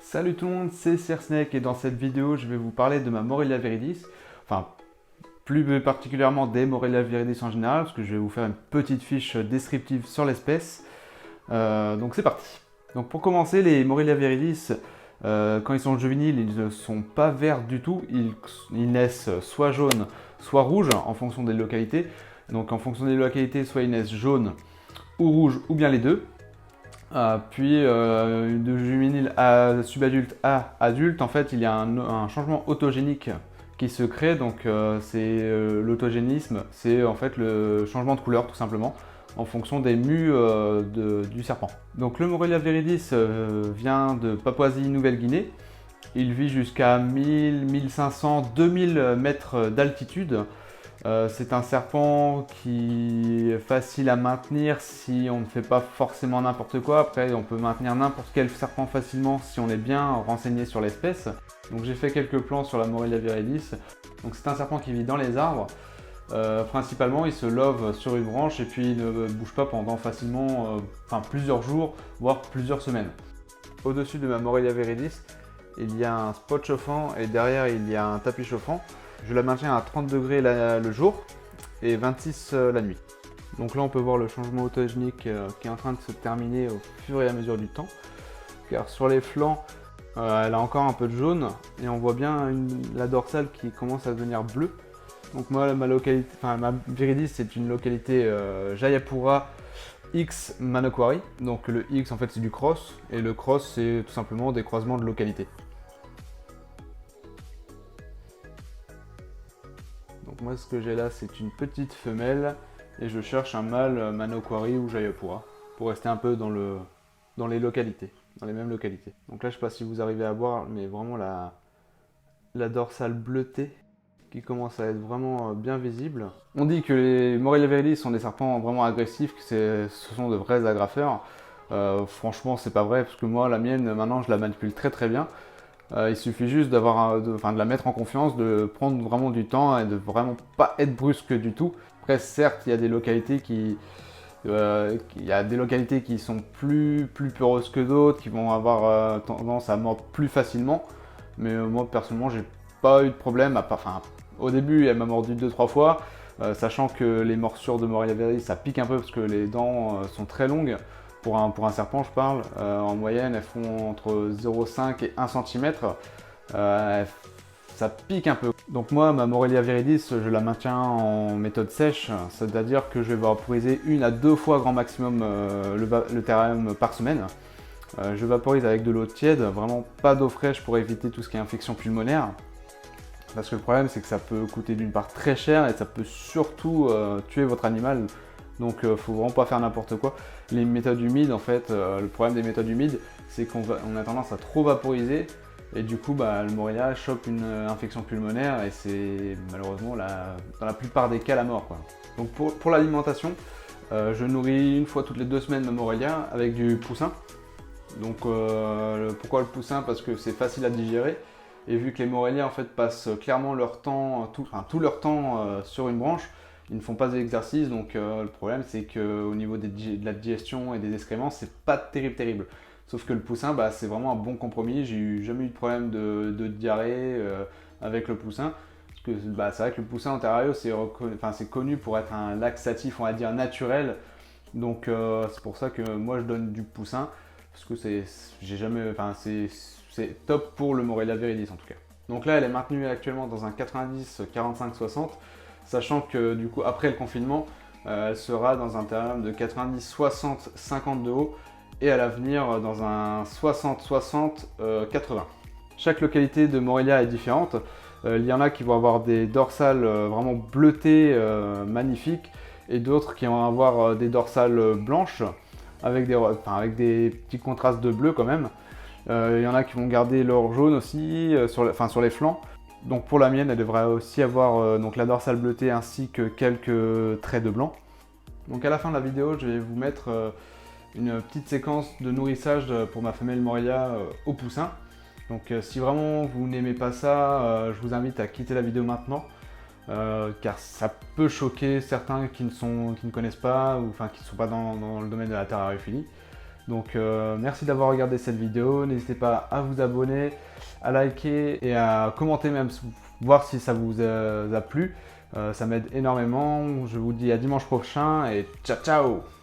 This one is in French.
Salut tout le monde, c'est Cersnake et dans cette vidéo je vais vous parler de ma Morelia viridis, enfin plus particulièrement des Morelia viridis en général, parce que je vais vous faire une petite fiche descriptive sur l'espèce. Donc c'est parti. Donc pour commencer, les Morelia viridis, quand ils sont juvéniles, ils ne sont pas verts du tout, ils naissent soit jaunes, soit rouges en fonction des localités. Donc en fonction des localités, soit ils naissent jaunes ou rouges, ou bien les deux. Puis de juvénile à subadulte à adulte, en fait, il y a un changement autogénique qui se crée. Donc l'autogénisme, c'est en fait le changement de couleur tout simplement en fonction des mus du serpent. Donc le Morelia viridis vient de Papouasie-Nouvelle-Guinée. Il vit jusqu'à 1000, 1500, 2000 mètres d'altitude. C'est un serpent qui est facile à maintenir si on ne fait pas forcément n'importe quoi. Après, on peut maintenir n'importe quel serpent facilement si on est bien renseigné sur l'espèce. Donc j'ai fait quelques plans sur la Morelia viridis. Donc c'est un serpent qui vit dans les arbres. Principalement, il se love sur une branche et puis il ne bouge pas pendant facilement plusieurs jours, voire plusieurs semaines. Au-dessus de ma Morelia viridis, il y a un spot chauffant et derrière il y a un tapis chauffant. Je la maintiens à 30 degrés le jour et 26 la nuit. Donc là on peut voir le changement autogénique qui est en train de se terminer au fur et à mesure du temps. Car sur les flancs, elle a encore un peu de jaune et on voit bien la dorsale qui commence à devenir bleue. Donc moi ma viridis c'est une localité Jayapura X Manokwari. Donc le X en fait c'est du cross et le cross c'est tout simplement des croisements de localités. Donc moi ce que j'ai là c'est une petite femelle et je cherche un mâle Manokwari ou Jayapura pour rester un peu dans les localités, dans les mêmes localités. Donc là je sais pas si vous arrivez à voir mais vraiment la dorsale bleutée qui commence à être vraiment bien visible. On dit que les Morelia viridis sont des serpents vraiment agressifs, que ce sont de vrais agrafeurs. Franchement c'est pas vrai parce que moi la mienne maintenant je la manipule très bien. Il suffit juste de la mettre en confiance, de prendre vraiment du temps et de vraiment pas être brusque du tout. Après, certes, il y a des localités qui sont plus peureuses que d'autres, qui vont avoir tendance à mordre plus facilement. Mais moi, personnellement, j'ai pas eu de problème. Au début, elle m'a mordu 2-3 fois, sachant que les morsures de Morelia viridis, ça pique un peu parce que les dents sont très longues. Pour un serpent, je parle, en moyenne, elles font entre 0,5 et 1 cm. Ça pique un peu. Donc moi, ma Morelia viridis, je la maintiens en méthode sèche, c'est-à-dire que je vais vaporiser 1 à 2 fois grand maximum le terrarium par semaine. Je vaporise avec de l'eau tiède, vraiment pas d'eau fraîche pour éviter tout ce qui est infection pulmonaire. Parce que le problème, c'est que ça peut coûter d'une part très cher et ça peut surtout tuer votre animal. Donc faut vraiment pas faire n'importe quoi. Les méthodes humides, en fait, le problème des méthodes humides, c'est qu'on a tendance à trop vaporiser et du coup le Morelia chope une infection pulmonaire et c'est malheureusement dans la plupart des cas la mort, quoi. Donc pour l'alimentation, je nourris une fois toutes les 2 semaines ma Morelia avec du poussin. Donc pourquoi le poussin? Parce que c'est facile à digérer. Et vu que les Morelia en fait passent clairement leur temps, tout leur temps sur une branche, ils ne font pas d'exercice, donc le problème c'est qu'au niveau de la digestion et des excréments, c'est pas terrible. Sauf que le poussin, c'est vraiment un bon compromis. J'ai jamais eu de problème de diarrhée avec le poussin. Parce que c'est vrai que le poussin en terrario, c'est connu pour être un laxatif, on va dire, naturel. Donc c'est pour ça que moi je donne du poussin. Parce que c'est top pour le Morelia viridis en tout cas. Donc là, elle est maintenue actuellement dans un 90, 45, 60. Sachant que du coup, après le confinement, elle sera dans un terrarium de 90, 60, 50 de haut et à l'avenir dans un 60, 60, 80. Chaque localité de Morelia est différente. Il y en a qui vont avoir des dorsales vraiment bleutées, magnifiques, et d'autres qui vont avoir des dorsales blanches avec des petits contrastes de bleu quand même. Il y en a qui vont garder leur jaune aussi sur les flancs. Donc pour la mienne, elle devrait aussi avoir la dorsale bleutée ainsi que quelques traits de blanc. Donc à la fin de la vidéo, je vais vous mettre une petite séquence de nourrissage pour ma femelle Morelia au poussin. Donc si vraiment vous n'aimez pas ça, je vous invite à quitter la vidéo maintenant. Car ça peut choquer certains qui ne connaissent pas ou qui ne sont pas dans le domaine de la terrariophilie. Donc merci d'avoir regardé cette vidéo, n'hésitez pas à vous abonner, à liker et à commenter même, voir si ça vous a plu. Ça m'aide énormément. Je vous dis à dimanche prochain et ciao ciao!